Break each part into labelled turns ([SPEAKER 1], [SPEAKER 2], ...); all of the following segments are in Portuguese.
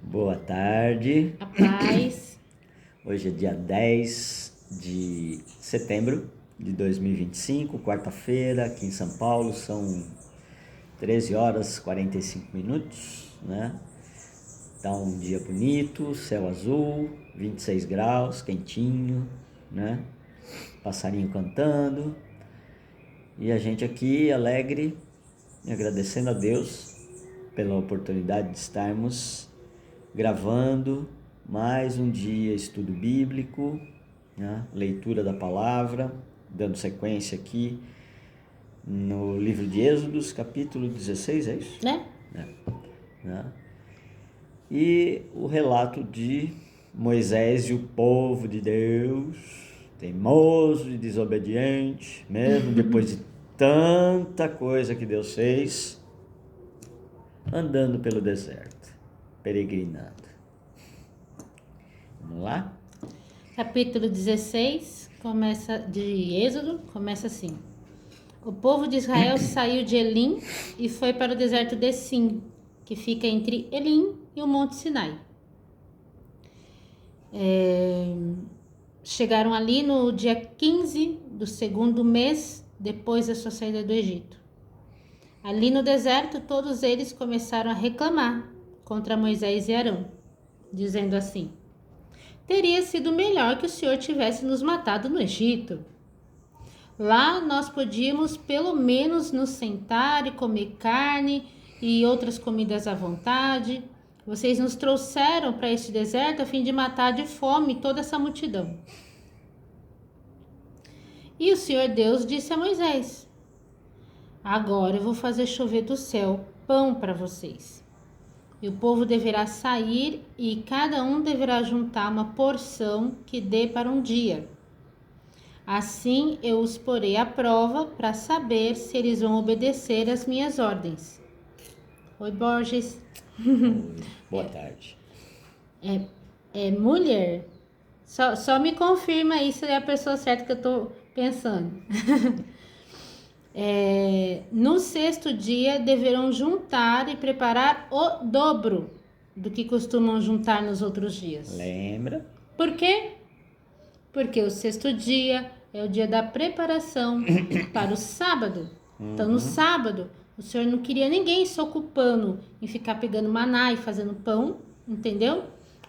[SPEAKER 1] Boa tarde.
[SPEAKER 2] A paz.
[SPEAKER 1] Hoje é dia 10 de setembro de 2025, quarta-feira, aqui em São Paulo, são 13 horas e 45 minutos, né? Tá um dia bonito, céu azul, 26 graus, quentinho, né? Passarinho cantando. E a gente aqui alegre, agradecendo a Deus pela oportunidade de estarmos gravando mais um dia estudo bíblico, né? Leitura da palavra, dando sequência aqui no livro de Êxodos, capítulo 16, é isso?
[SPEAKER 2] Né?
[SPEAKER 1] Né? E o relato de Moisés e o povo de Deus, teimoso e desobediente, mesmo depois de tanta coisa que Deus fez, andando pelo deserto, peregrinando. Vamos lá?
[SPEAKER 2] Capítulo 16 de Êxodo começa assim. O povo de Israel saiu de Elim e foi para o deserto de Sim, que fica entre Elim e o Monte Sinai. Chegaram ali no dia 15 do segundo mês depois da sua saída do Egito. Ali no deserto, todos eles começaram a reclamar contra Moisés e Arão, dizendo assim: teria sido melhor que o Senhor tivesse nos matado no Egito. Lá nós podíamos pelo menos nos sentar e comer carne e outras comidas à vontade. Vocês nos trouxeram para este deserto a fim de matar de fome toda essa multidão. E o Senhor Deus disse a Moisés: agora eu vou fazer chover do céu pão para vocês. E o povo deverá sair e cada um deverá juntar uma porção que dê para um dia. Assim eu os porei à prova para saber se eles vão obedecer às minhas ordens. Oi, Borges.
[SPEAKER 1] Boa tarde.
[SPEAKER 2] Mulher? Só me confirma aí se é a pessoa certa que eu tô pensando. No sexto dia deverão juntar e preparar o dobro do que costumam juntar nos outros dias.
[SPEAKER 1] Lembra?
[SPEAKER 2] Por quê? Porque o sexto dia é o dia da preparação para o sábado. Então, no sábado, o Senhor não queria ninguém se ocupando em ficar pegando maná e fazendo pão, entendeu?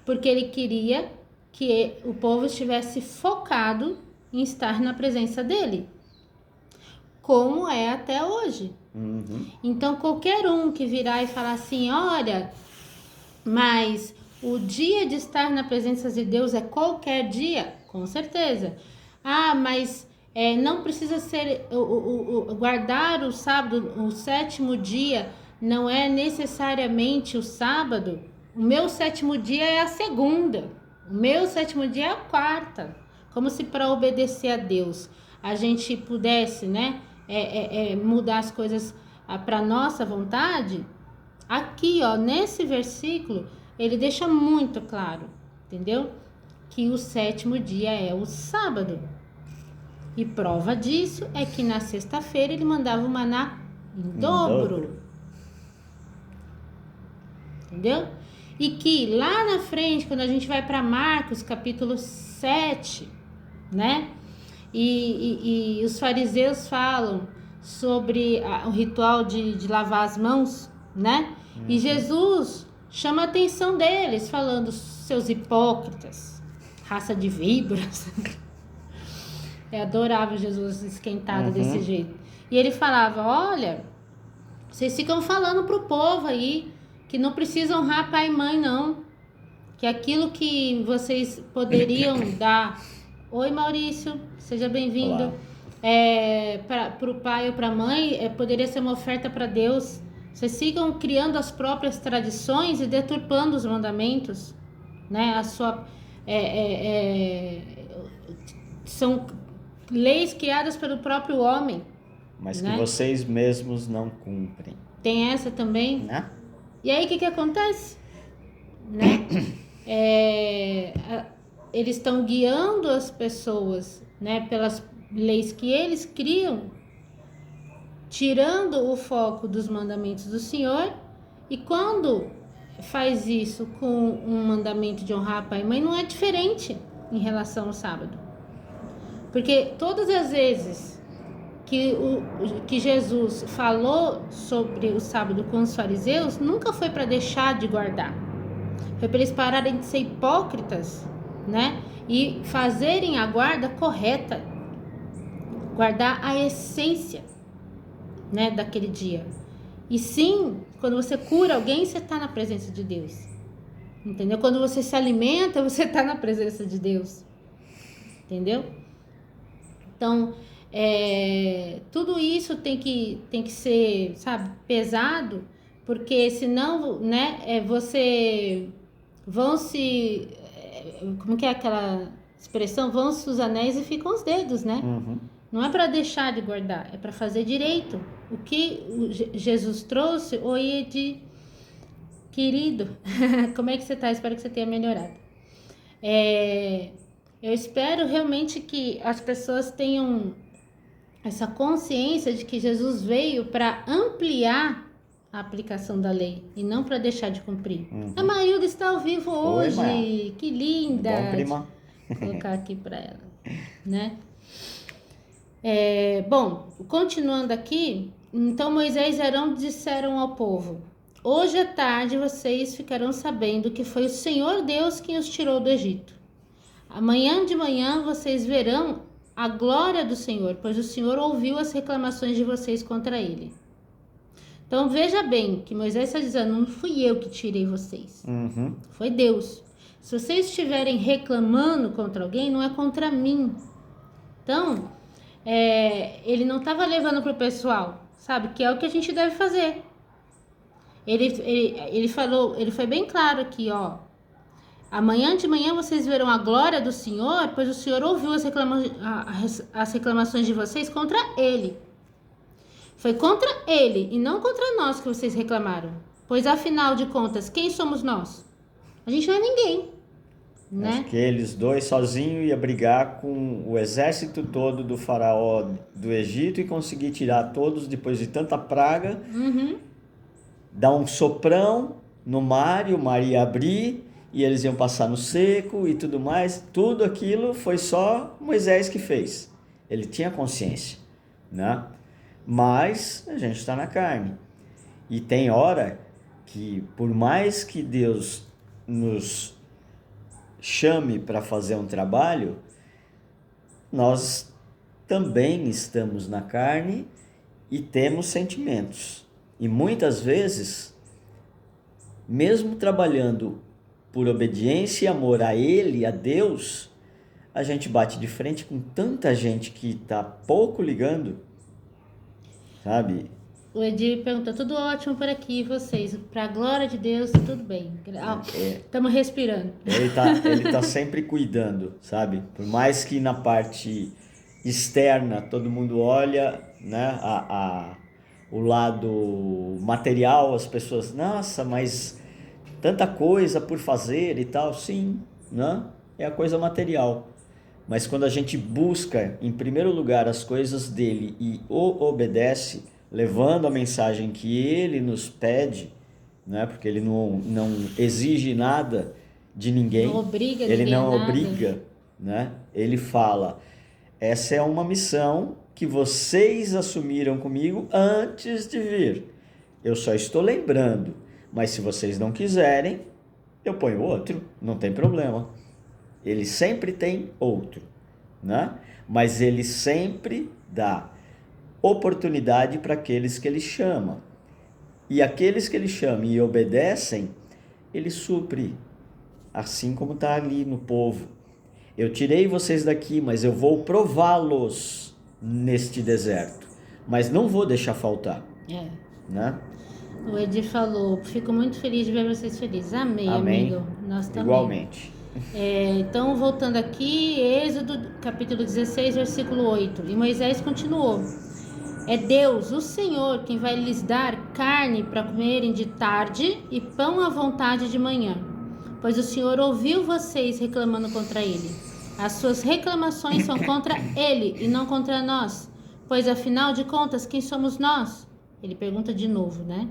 [SPEAKER 2] Porque Ele queria que o povo estivesse focado em estar na presença dEle, como é até hoje. Então, qualquer um que virar e falar assim, olha, mas o dia de estar na presença de Deus é qualquer dia, com certeza. Ah, mas não precisa ser guardar o sábado, o sétimo dia não é necessariamente o sábado. O meu sétimo dia é a segunda. O meu sétimo dia é a quarta. Como se para obedecer a Deus a gente pudesse, né, mudar as coisas para nossa vontade. Aqui, ó, nesse versículo, ele deixa muito claro, entendeu? Que o sétimo dia é o sábado. E prova disso é que na sexta-feira ele mandava o maná em dobro. Entendeu? E que lá na frente, quando a gente vai para Marcos, capítulo 7, né? E os fariseus falam sobre o ritual de lavar as mãos, né? E Jesus chama a atenção deles, falando, seus hipócritas, raça de víboras. É adorável Jesus esquentado desse jeito. E ele falava, olha, vocês ficam falando pro povo aí que não precisam honrar pai e mãe, não. Que aquilo que vocês poderiam dar... Oi, Maurício, seja bem-vindo. Para o pai ou para a mãe, poderia ser uma oferta para Deus. Vocês ficam criando as próprias tradições e deturpando os mandamentos, né? São leis criadas pelo próprio homem.
[SPEAKER 1] Mas
[SPEAKER 2] né?
[SPEAKER 1] que vocês mesmos não cumprem.
[SPEAKER 2] Tem essa também.
[SPEAKER 1] Né?
[SPEAKER 2] E aí, o que acontece? Né? Eles estão guiando as pessoas, né, pelas leis que eles criam, tirando o foco dos mandamentos do Senhor. E quando faz isso com um mandamento de honrar pai e mãe, não é diferente em relação ao sábado. Porque todas as vezes que Jesus falou sobre o sábado com os fariseus, nunca foi para deixar de guardar. Foi para eles pararem de ser hipócritas, né? E fazerem a guarda correta. Guardar a essência, né, daquele dia. E sim, quando você cura alguém, você está na presença de Deus. Entendeu? Quando você se alimenta, você está na presença de Deus. Entendeu? Então, tudo isso tem que ser, sabe, pesado, porque senão, né, como que é aquela expressão? Vão-se os anéis e ficam os dedos, né?
[SPEAKER 1] Uhum.
[SPEAKER 2] Não é para deixar de guardar, é para fazer direito. O que Jesus trouxe, oi, Edi, querido, como é que você está? Espero que você tenha melhorado. Eu espero realmente que as pessoas tenham essa consciência de que Jesus veio para ampliar a aplicação da lei e não para deixar de cumprir.
[SPEAKER 1] Uhum.
[SPEAKER 2] A Marilda está ao vivo hoje.
[SPEAKER 1] Oi,
[SPEAKER 2] que linda!
[SPEAKER 1] Bom, prima.
[SPEAKER 2] Vou colocar aqui para ela, né? Bom, continuando aqui, então Moisés e Arão disseram ao povo: hoje à tarde vocês ficarão sabendo que foi o Senhor Deus quem os tirou do Egito. Amanhã de manhã vocês verão a glória do Senhor, pois o Senhor ouviu as reclamações de vocês contra ele. Então veja bem que Moisés está dizendo: não fui eu que tirei vocês, foi Deus. Se vocês estiverem reclamando contra alguém, não é contra mim. Então, ele não estava levando para o pessoal, sabe? Que é o que a gente deve fazer. Ele falou, ele foi bem claro aqui, ó. Amanhã de manhã vocês verão a glória do Senhor, pois o Senhor ouviu as reclamações de vocês contra ele. Foi contra ele e não contra nós que vocês reclamaram. Pois afinal de contas, quem somos nós? A gente não é ninguém, né?
[SPEAKER 1] Acho que eles dois sozinhos iam brigar com o exército todo do faraó do Egito e conseguir tirar todos depois de tanta praga. Dar um soprão no mar e o mar ia abrir e eles iam passar no seco e tudo mais. Tudo aquilo foi só Moisés que fez. Ele tinha consciência, né? Mas a gente está na carne. E tem hora que, por mais que Deus nos chame para fazer um trabalho, nós também estamos na carne e temos sentimentos. E muitas vezes, mesmo trabalhando por obediência e amor a Ele, a Deus, a gente bate de frente com tanta gente que está pouco ligando, sabe?
[SPEAKER 2] O Edir pergunta: tudo ótimo por aqui, vocês? Para a glória de Deus, tudo bem. Estamos respirando.
[SPEAKER 1] Ele tá sempre cuidando, sabe? Por mais que na parte externa todo mundo olha, né? O lado material, as pessoas, nossa, mas tanta coisa por fazer e tal. Sim, né? É a coisa material. Mas quando a gente busca, em primeiro lugar, as coisas dele e o obedece, levando a mensagem que ele nos pede, né? Porque ele não exige nada de ninguém,
[SPEAKER 2] não obriga
[SPEAKER 1] ele
[SPEAKER 2] ninguém
[SPEAKER 1] não
[SPEAKER 2] a nada.
[SPEAKER 1] obriga, né? Ele fala: essa é uma missão que vocês assumiram comigo antes de vir. Eu só estou lembrando, mas se vocês não quiserem, eu ponho outro, não tem problema. Ele sempre tem outro, né? Mas ele sempre dá oportunidade para aqueles que ele chama. E aqueles que ele chama e obedecem, ele supre, assim como está ali no povo. Eu tirei vocês daqui, mas eu vou prová-los neste deserto. Mas não vou deixar faltar. Né?
[SPEAKER 2] O Edir falou: fico muito feliz de ver vocês felizes. Amém, amigo. Nós também.
[SPEAKER 1] Igualmente.
[SPEAKER 2] Então, voltando aqui, Êxodo capítulo 16, versículo 8. E Moisés continuou: é Deus, o Senhor, quem vai lhes dar carne para comerem de tarde e pão à vontade de manhã. Pois o Senhor ouviu vocês reclamando contra ele. As suas reclamações são contra ele e não contra nós. Pois afinal de contas, quem somos nós? Ele pergunta de novo, né?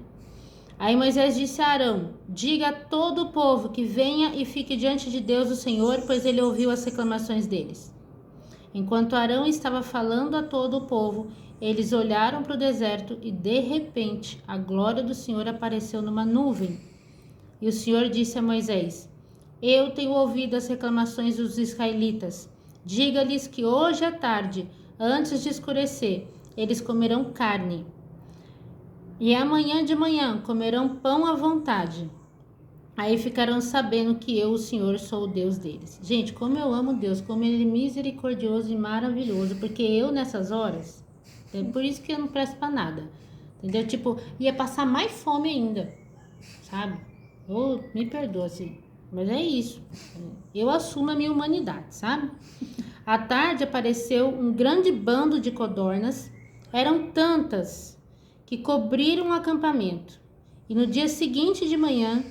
[SPEAKER 2] Aí Moisés disse a Arão: diga a todo o povo que venha e fique diante de Deus o Senhor, pois ele ouviu as reclamações deles. Enquanto Arão estava falando a todo o povo, eles olharam para o deserto e, de repente, a glória do Senhor apareceu numa nuvem. E o Senhor disse a Moisés: eu tenho ouvido as reclamações dos israelitas. Diga-lhes que hoje à tarde, antes de escurecer, eles comerão carne. E amanhã de manhã comerão pão à vontade. Aí ficarão sabendo que eu, o Senhor, sou o Deus deles. Gente, como eu amo Deus, como Ele é misericordioso e maravilhoso. Porque eu, nessas horas, é por isso que eu não presto pra nada. Entendeu? Tipo, ia passar mais fome ainda. Sabe? Oh, me perdoa, assim. Mas é isso. Eu assumo a minha humanidade, sabe? À tarde apareceu um grande bando de codornas. Eram tantas que cobriram o acampamento. E no dia seguinte de manhã,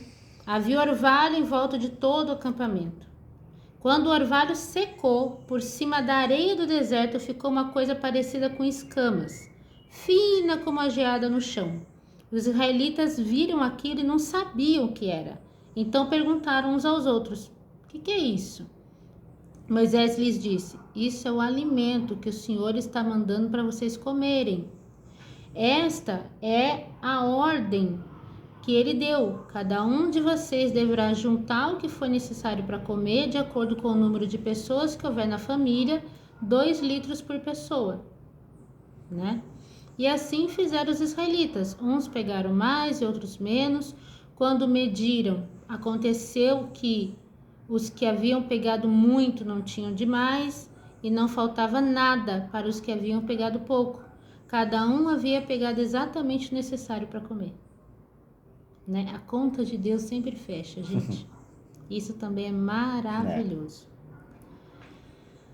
[SPEAKER 2] havia orvalho em volta de todo o acampamento. Quando o orvalho secou, por cima da areia do deserto ficou uma coisa parecida com escamas, fina como a geada no chão. Os israelitas viram aquilo e não sabiam o que era. Então perguntaram uns aos outros: o que é isso? Moisés lhes disse: isso é o alimento que o Senhor está mandando para vocês comerem. Esta é a ordem que ele deu. Cada um de vocês deverá juntar o que for necessário para comer, de acordo com o número de pessoas que houver na família, 2 litros por pessoa, né? E assim fizeram os israelitas. Uns pegaram mais e outros menos. Quando mediram, aconteceu que os que haviam pegado muito não tinham demais e não faltava nada para os que haviam pegado pouco. Cada um havia pegado exatamente o necessário para comer. Né? A conta de Deus sempre fecha, gente. Isso também é maravilhoso.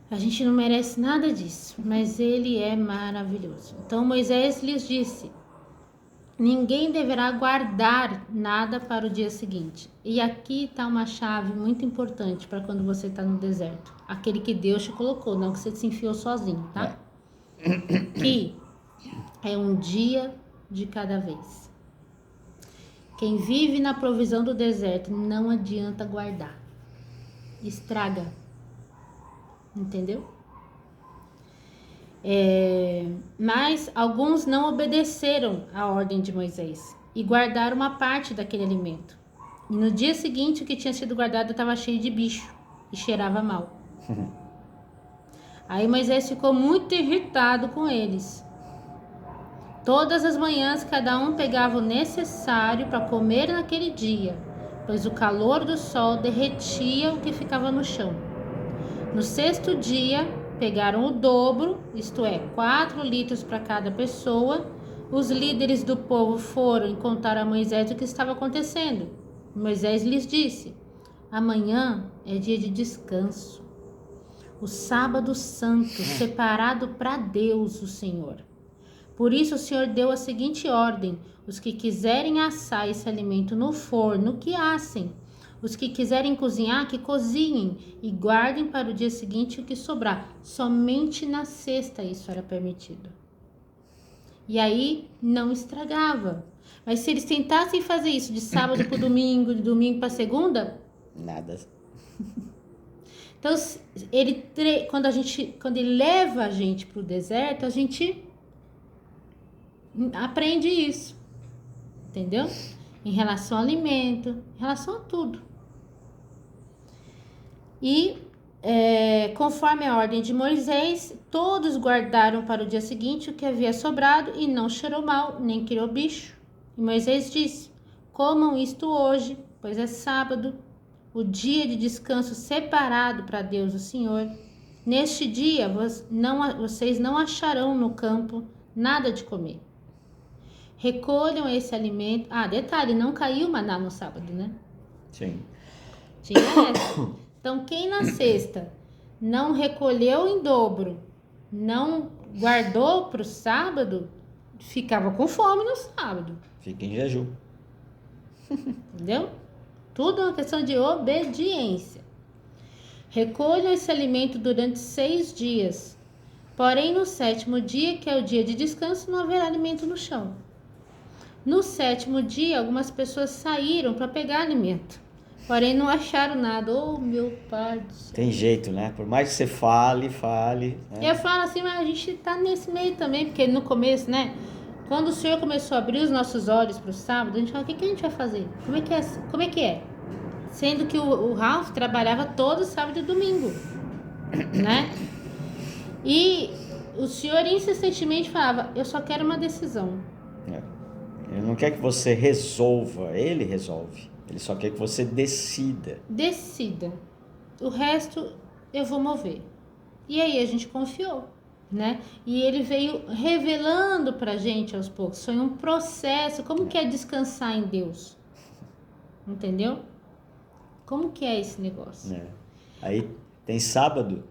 [SPEAKER 2] A gente não merece nada disso, mas ele é maravilhoso. Então Moisés lhes disse: ninguém deverá guardar nada para o dia seguinte. E aqui está uma chave muito importante para quando você está no deserto. Aquele que Deus te colocou, não que você se enfiou sozinho, tá? Que é um dia de cada vez. Quem vive na provisão do deserto não adianta guardar. Estraga. Entendeu? Mas alguns não obedeceram à ordem de Moisés e guardaram uma parte daquele alimento. E no dia seguinte, o que tinha sido guardado estava cheio de bicho e cheirava mal. Aí Moisés ficou muito irritado com eles. Todas as manhãs, cada um pegava o necessário para comer naquele dia, pois o calor do sol derretia o que ficava no chão. No 6º dia, pegaram o dobro, isto é, 4 litros para cada pessoa. Os líderes do povo foram e contaram a Moisés o que estava acontecendo. Moisés lhes disse: amanhã é dia de descanso, o sábado santo, separado para Deus, o Senhor. Por isso o Senhor deu a seguinte ordem: os que quiserem assar esse alimento no forno, que assem. Os que quiserem cozinhar, que cozinhem e guardem para o dia seguinte o que sobrar. Somente na sexta isso era permitido. E aí não estragava. Mas se eles tentassem fazer isso de sábado para domingo, de domingo para segunda,
[SPEAKER 1] nada.
[SPEAKER 2] Então quando ele leva a gente para o deserto, a gente aprende isso, entendeu? Em relação ao alimento, em relação a tudo. E conforme a ordem de Moisés, todos guardaram para o dia seguinte o que havia sobrado e não cheirou mal, nem criou bicho. E Moisés disse: comam isto hoje, pois é sábado, o dia de descanso separado para Deus o Senhor. Neste dia vocês não acharão no campo nada de comer. Recolham esse alimento. Detalhe, não caiu maná no sábado, né?
[SPEAKER 1] Sim.
[SPEAKER 2] Tinha essa. Então, quem na sexta não recolheu em dobro, não guardou para o sábado, ficava com fome no sábado.
[SPEAKER 1] Fica em jejum.
[SPEAKER 2] Entendeu? Tudo é uma questão de obediência. Recolham esse alimento durante 6 dias. Porém, no 7º dia, que é o dia de descanso, não haverá alimento no chão. No 7º dia, algumas pessoas saíram para pegar alimento, porém não acharam nada. Oh, meu pai do céu.
[SPEAKER 1] Tem jeito, né? Por mais que você fale, né?
[SPEAKER 2] Eu falo assim, mas a gente tá nesse meio também, porque no começo, né? Quando o Senhor começou a abrir os nossos olhos para o sábado, a gente fala, o que a gente vai fazer? Como é que é? Como é que é? Sendo que o Ralph trabalhava todo sábado e domingo, né? E o Senhor insistentemente falava, eu só quero uma decisão.
[SPEAKER 1] Ele não quer que você resolva, ele resolve. Ele só quer que você decida.
[SPEAKER 2] Decida. O resto eu vou mover. E aí a gente confiou, né? E ele veio revelando pra gente aos poucos. Foi um processo. Como que é descansar em Deus? Entendeu? Como que é esse negócio?
[SPEAKER 1] Aí tem sábado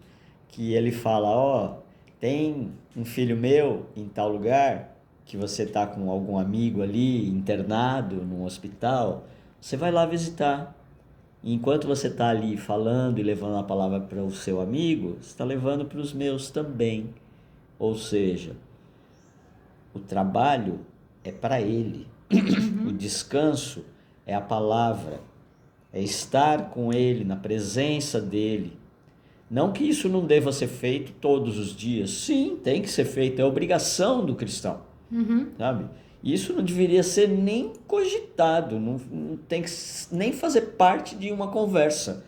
[SPEAKER 1] que ele fala, ó, tem um filho meu em tal lugar, que você tá com algum amigo ali internado num hospital, você vai lá visitar. E enquanto você está ali falando e levando a palavra para o seu amigo, você está levando para os meus também. Ou seja, o trabalho é para ele, o descanso é a palavra, é estar com ele, na presença dele. Não que isso não deva ser feito todos os dias. Sim, tem que ser feito, é obrigação do cristão, sabe? Isso não deveria ser nem cogitado, não tem que nem fazer parte de uma conversa,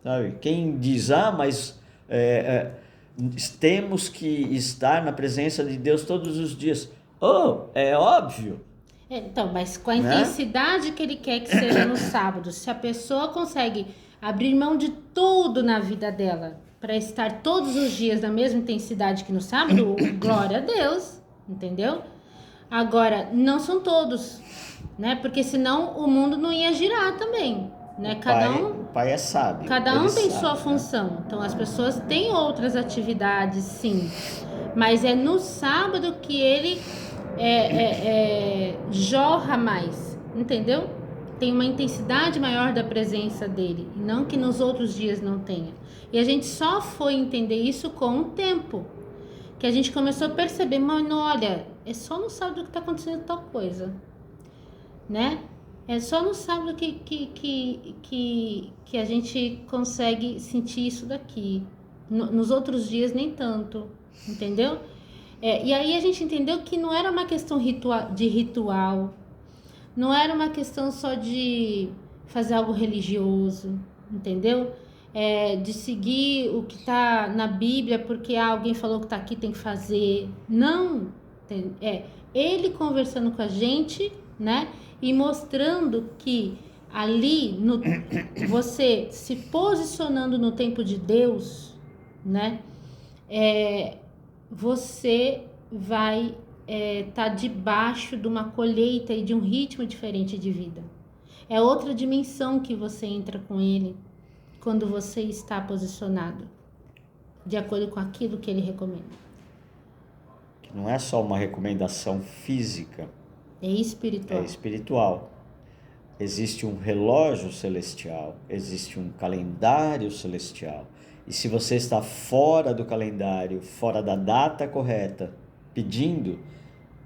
[SPEAKER 1] sabe? Quem diz, mas temos que estar na presença de Deus todos os dias. Oh, é óbvio.
[SPEAKER 2] Então, mas com a intensidade que ele quer que seja no sábado, se a pessoa consegue abrir mão de tudo na vida dela para estar todos os dias na mesma intensidade que no sábado, glória a Deus, entendeu? Agora, não são todos, né? Porque senão o mundo não ia girar também, né?
[SPEAKER 1] O pai é sábio.
[SPEAKER 2] Cada um tem sua função. Então, as pessoas têm outras atividades, sim. Mas é no sábado que ele jorra mais, entendeu? Tem uma intensidade maior da presença dele, e não que nos outros dias não tenha. E a gente só foi entender isso com o tempo, que a gente começou a perceber, mano, olha, é só no sábado que tá acontecendo tal coisa, né? É só no sábado que a gente consegue sentir isso daqui. Nos outros dias nem tanto, entendeu? E aí a gente entendeu que não era uma questão de ritual, não era uma questão só de fazer algo religioso, entendeu? De seguir o que está na Bíblia porque alguém falou que está aqui, tem que fazer. Não, ele conversando com a gente, né? E mostrando que ali, você se posicionando no tempo de Deus, né? Você vai estar debaixo de uma colheita e de um ritmo diferente de vida. É outra dimensão que você entra com ele quando você está posicionado de acordo com aquilo que ele recomenda.
[SPEAKER 1] Não é só uma recomendação física.
[SPEAKER 2] É espiritual.
[SPEAKER 1] É espiritual. Existe um relógio celestial, existe um calendário celestial. E se você está fora do calendário, fora da data correta, pedindo,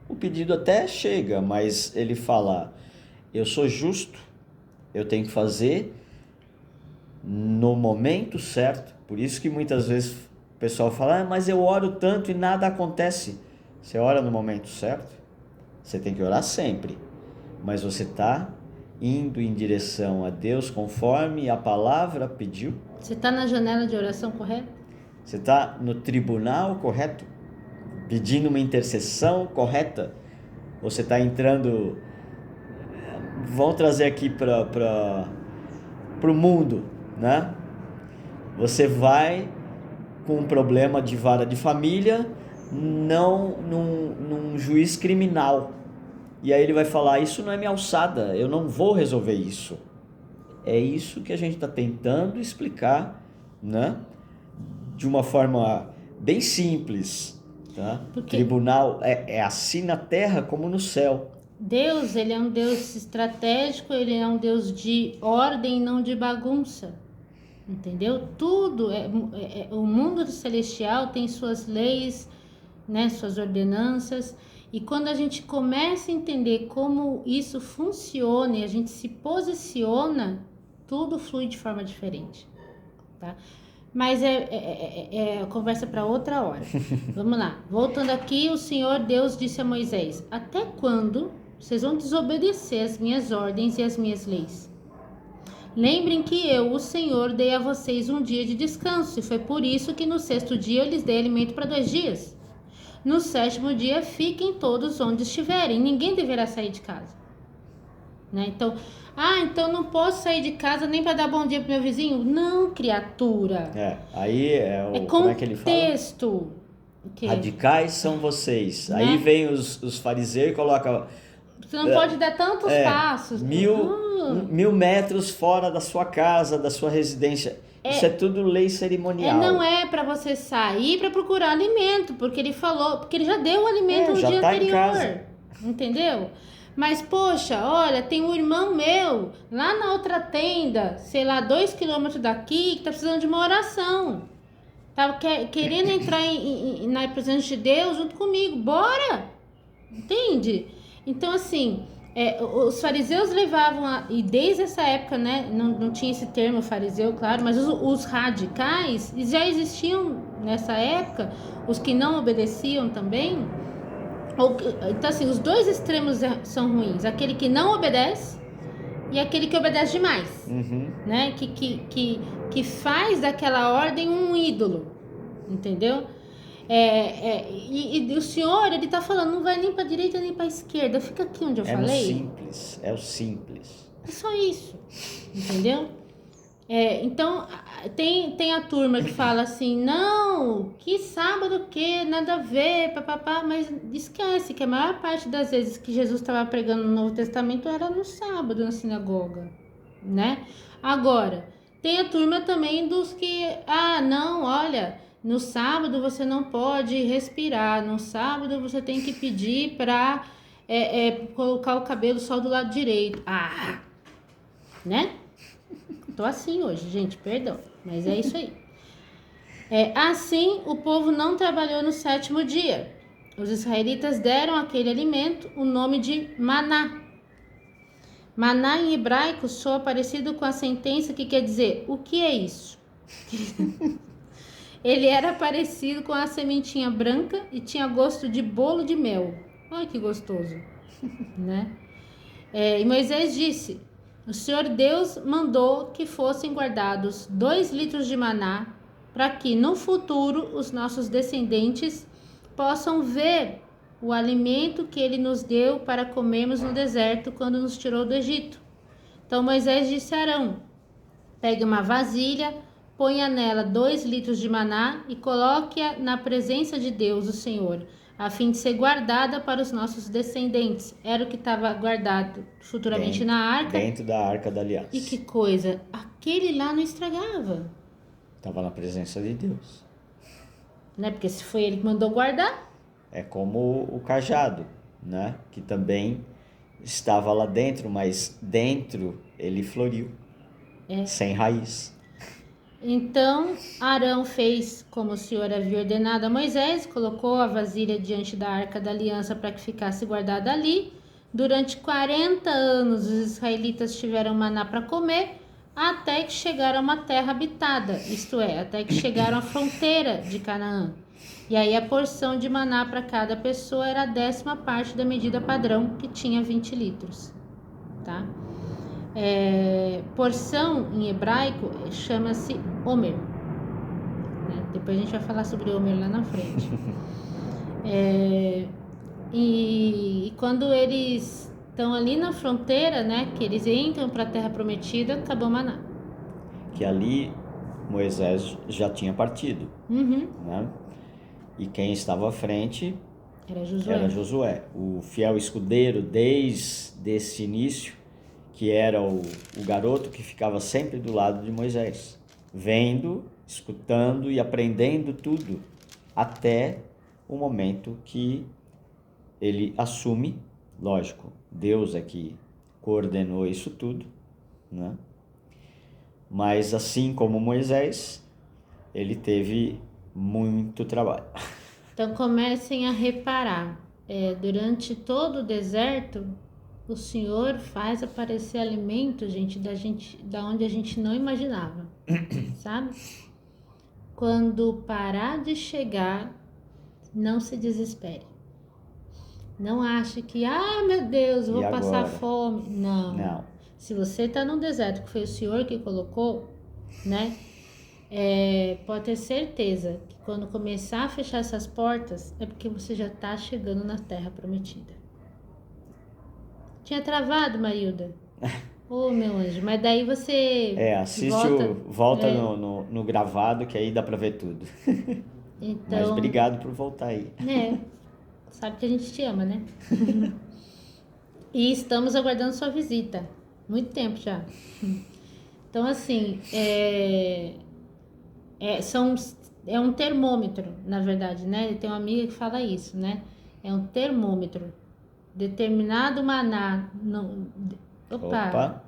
[SPEAKER 1] o pedido até chega, mas ele fala, eu sou justo, eu tenho que fazer no momento certo. Por isso que muitas vezes o pessoal fala, mas eu oro tanto e nada acontece. Você ora no momento certo? Você tem que orar sempre, mas você está indo em direção a Deus conforme a palavra pediu?
[SPEAKER 2] Você está na janela de oração correta?
[SPEAKER 1] Você está no tribunal correto? Pedindo uma intercessão correta? Ou você está entrando... Vamos trazer aqui para o mundo, né? Você vai com um problema de vara de família, não num juiz criminal. E aí ele vai falar, isso não é minha alçada, eu não vou resolver isso. É isso que a gente está tentando explicar, né? De uma forma bem simples. Tá? Tribunal é assim na terra como no céu.
[SPEAKER 2] Deus, ele é um Deus estratégico, ele é um Deus de ordem, não de bagunça. Entendeu? Tudo, o mundo celestial tem suas leis, né, suas ordenanças, E quando a gente começa a entender como isso funciona e a gente se posiciona, tudo flui de forma diferente, tá? Mas é conversa para outra hora. Vamos lá. Voltando aqui, o Senhor Deus disse a Moisés: até quando vocês vão desobedecer as minhas ordens e as minhas leis? Lembrem que eu, o Senhor, dei a vocês um dia de descanso, e foi por isso que no sexto dia eu lhes dei alimento para 2 dias. No sétimo dia, fiquem todos onde estiverem, ninguém deverá sair de casa. Né? Então não posso sair de casa nem para dar bom dia pro meu vizinho? Não, criatura.
[SPEAKER 1] Aí
[SPEAKER 2] É
[SPEAKER 1] como é que ele fala?
[SPEAKER 2] contexto.
[SPEAKER 1] Radicais são vocês.
[SPEAKER 2] Né?
[SPEAKER 1] Aí vem os fariseus e colocam...
[SPEAKER 2] Você não pode dar tantos passos.
[SPEAKER 1] 1.000 metros fora da sua casa, da sua residência. Isso é tudo lei cerimonial.
[SPEAKER 2] Não é para você sair para procurar alimento, porque ele falou, porque ele já deu o alimento no dia anterior. Em casa. Entendeu? Mas, poxa, olha, tem um irmão meu lá na outra tenda, sei lá, 2 quilômetros daqui, que tá precisando de uma oração. Tava querendo entrar na presença de Deus junto comigo. Bora! Entende? Então, assim, os fariseus levavam, e desde essa época, né, não tinha esse termo fariseu, claro, mas os radicais já existiam nessa época, os que não obedeciam também. Então, assim, os dois extremos são ruins, aquele que não obedece e aquele que obedece demais, né, que faz daquela ordem um ídolo, entendeu? E o Senhor, ele tá falando, não vai nem para direita nem para esquerda, fica aqui onde eu falei.
[SPEAKER 1] É o simples.
[SPEAKER 2] É só isso, entendeu? Então, tem a turma que fala assim, não, que sábado que, nada a ver, papapá, mas esquece que a maior parte das vezes que Jesus estava pregando no Novo Testamento era no sábado, na sinagoga, né? Agora, tem a turma também dos que, não, olha... No sábado você não pode respirar. No sábado você tem que pedir para colocar o cabelo só do lado direito. Né? Tô assim hoje, gente, perdão. Mas é isso aí. Assim, o povo não trabalhou no sétimo dia. Os israelitas deram àquele alimento o nome de maná. Maná em hebraico soa parecido com a sentença que quer dizer: o que é isso? Ele era parecido com a sementinha branca e tinha gosto de bolo de mel. Olha que gostoso, né? E Moisés disse: o Senhor Deus mandou que fossem guardados 2 litros de maná para que no futuro os nossos descendentes possam ver o alimento que ele nos deu para comermos no deserto quando nos tirou do Egito. Então Moisés disse a Arão: pegue uma vasilha, ponha nela 2 litros de maná e coloque-a na presença de Deus, o Senhor, a fim de ser guardada para os nossos descendentes. Era o que estava guardado futuramente na arca.
[SPEAKER 1] Dentro da arca da aliança.
[SPEAKER 2] E que coisa, aquele lá não estragava.
[SPEAKER 1] Estava na presença de Deus.
[SPEAKER 2] Né? Porque se foi ele que mandou guardar.
[SPEAKER 1] É como o cajado, né? Que também estava lá dentro, mas dentro ele floriu, sem raiz.
[SPEAKER 2] Então, Arão fez como o Senhor havia ordenado a Moisés, colocou a vasilha diante da arca da aliança para que ficasse guardada ali. Durante 40 anos, os israelitas tiveram maná para comer, até que chegaram a uma terra habitada, isto é, até que chegaram à fronteira de Canaã. E aí a porção de maná para cada pessoa era a 10ª parte da medida padrão, que tinha 20 litros, tá? Porção em hebraico chama-se Omer, né? Depois a gente vai falar sobre Omer lá na frente. E quando eles estão ali na fronteira, né, que eles entram para a terra prometida, acabou o maná.
[SPEAKER 1] Que ali Moisés já tinha partido, né? E quem estava à frente era Josué, o fiel escudeiro desde esse início, que era o garoto que ficava sempre do lado de Moisés, vendo, escutando e aprendendo tudo, até o momento que ele assume, lógico, Deus é que coordenou isso tudo, né? Mas assim como Moisés, ele teve muito trabalho.
[SPEAKER 2] Então comecem a reparar, durante todo o deserto, o Senhor faz aparecer alimento, gente, da onde a gente não imaginava, sabe? Quando parar de chegar, não se desespere. Não ache que, meu Deus, vou passar fome. Não. Se você está no deserto, que foi o Senhor que colocou, né? Pode ter certeza que quando começar a fechar essas portas, é porque você já está chegando na Terra Prometida. Tinha travado, Marilda? Meu anjo, mas daí você
[SPEAKER 1] assiste volta no gravado, que aí dá pra ver tudo.
[SPEAKER 2] Então,
[SPEAKER 1] mas obrigado por voltar aí.
[SPEAKER 2] Sabe que a gente te ama, né? E estamos aguardando sua visita. Muito tempo já. Então, assim, é um termômetro, na verdade, né? Tem uma amiga que fala isso, né? É um termômetro. Determinado maná... Opa!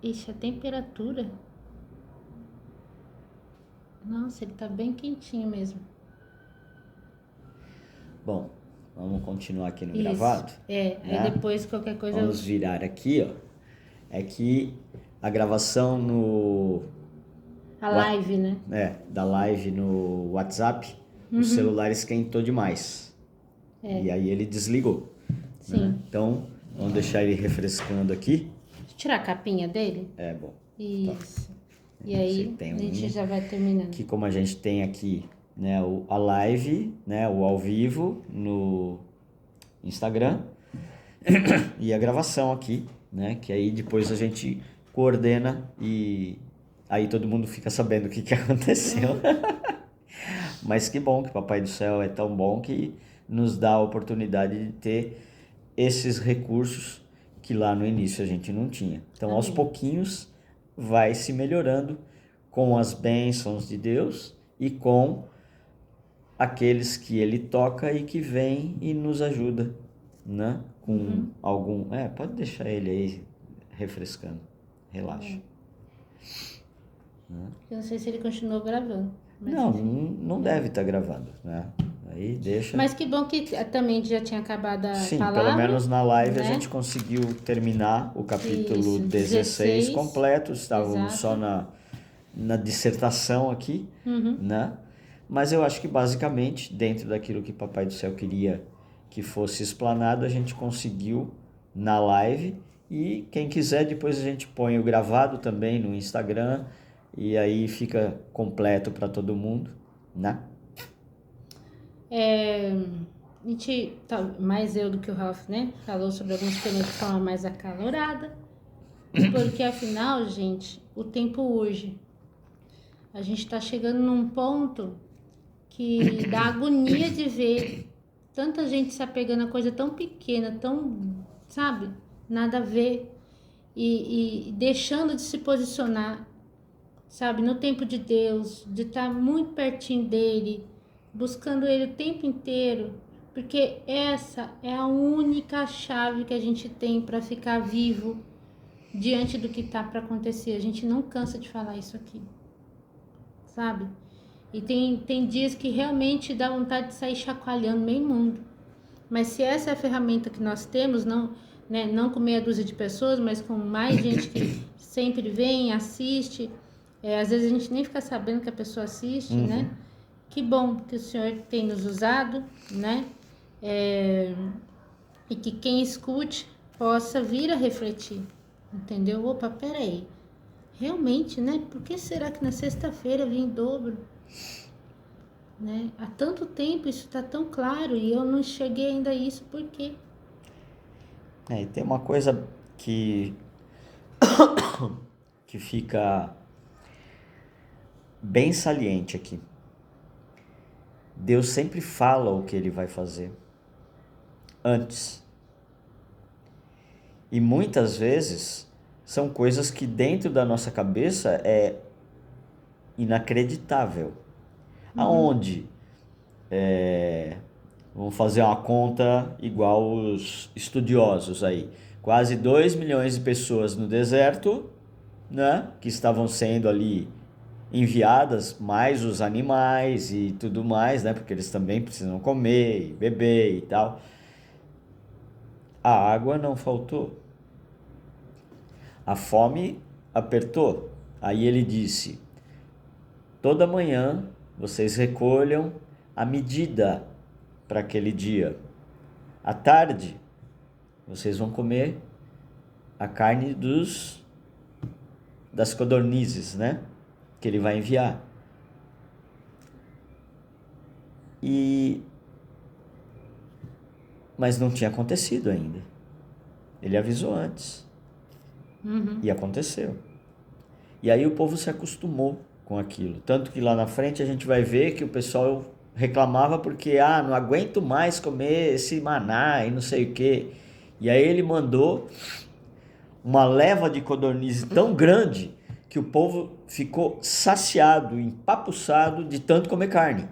[SPEAKER 2] Ixi, a temperatura... Nossa, ele tá bem quentinho mesmo.
[SPEAKER 1] Bom, vamos continuar aqui no gravado.
[SPEAKER 2] Aí depois qualquer coisa...
[SPEAKER 1] Vamos virar aqui, ó. É que a gravação
[SPEAKER 2] A live, né?
[SPEAKER 1] Da live no WhatsApp, o celular esquentou demais. E aí ele desligou.
[SPEAKER 2] Sim.
[SPEAKER 1] Né? Então, vamos deixar ele refrescando aqui.
[SPEAKER 2] Deixa eu tirar a capinha dele.
[SPEAKER 1] Bom.
[SPEAKER 2] Isso. E aí a gente já vai terminando.
[SPEAKER 1] Que como a gente tem aqui, né, a live, né, o ao vivo no Instagram e a gravação aqui, né, que aí depois a gente coordena e aí todo mundo fica sabendo o que aconteceu. Mas que bom que o Papai do Céu é tão bom que nos dá a oportunidade de ter esses recursos que lá no início a gente não tinha. Então, aos pouquinhos, vai se melhorando com as bênçãos de Deus e com aqueles que Ele toca e que vem e nos ajuda, né? Com algum... pode deixar ele aí refrescando. Relaxa.
[SPEAKER 2] Eu não sei se ele continuou gravando.
[SPEAKER 1] Não deve estar gravando, né? Aí deixa...
[SPEAKER 2] Mas que bom que também já tinha acabado a
[SPEAKER 1] Sim,
[SPEAKER 2] palavra.
[SPEAKER 1] pelo menos na live,
[SPEAKER 2] né?
[SPEAKER 1] A gente conseguiu terminar o capítulo 16 completo. Estávamos só na dissertação aqui, né? Mas eu acho que basicamente, dentro daquilo que Papai do Céu queria que fosse explanado, a gente conseguiu na live. E quem quiser, depois a gente põe o gravado também no Instagram. E aí fica completo para todo mundo, né?
[SPEAKER 2] A gente, mais eu do que o Ralph, né? Falou sobre alguns temas de forma mais acalorada. Porque afinal, gente, o tempo urge. A gente está chegando num ponto que dá agonia de ver tanta gente se apegando a coisa tão pequena, tão, sabe, nada a ver, e deixando de se posicionar, sabe, no tempo de Deus, de estar muito pertinho dele, buscando ele o tempo inteiro, porque essa é a única chave que a gente tem para ficar vivo diante do que tá para acontecer. A gente não cansa de falar isso aqui, sabe? E tem dias que realmente dá vontade de sair chacoalhando meio mundo. Mas se essa é a ferramenta que nós temos, não com meia dúzia de pessoas, mas com mais gente que sempre vem, assiste, às vezes a gente nem fica sabendo que a pessoa assiste, né? Que bom que o Senhor tem nos usado, né? E que quem escute possa vir a refletir, entendeu? Opa, peraí, realmente, né? Por que será que na sexta-feira vem em dobro? Né? Há tanto tempo isso está tão claro e eu não enxerguei ainda isso, por quê?
[SPEAKER 1] E tem uma coisa que fica bem saliente aqui. Deus sempre fala o que ele vai fazer antes. E muitas vezes são coisas que dentro da nossa cabeça é inacreditável. Aonde? Vamos fazer uma conta igual os estudiosos aí. Quase 2 milhões de pessoas no deserto, né? Que estavam sendo ali enviadas mais os animais e tudo mais, né? Porque eles também precisam comer e beber e tal. A água não faltou. A fome apertou. Aí ele disse: toda manhã vocês recolham a medida para aquele dia. À tarde vocês vão comer a carne das codornizes, né? Que ele vai enviar. Mas não tinha acontecido ainda. Ele avisou antes. E aconteceu. E aí o povo se acostumou com aquilo. Tanto que lá na frente a gente vai ver que o pessoal reclamava porque, não aguento mais comer esse maná e não sei o quê. E aí ele mandou uma leva de codorniz tão grande que o povo ficou saciado, empapuçado de tanto comer carne.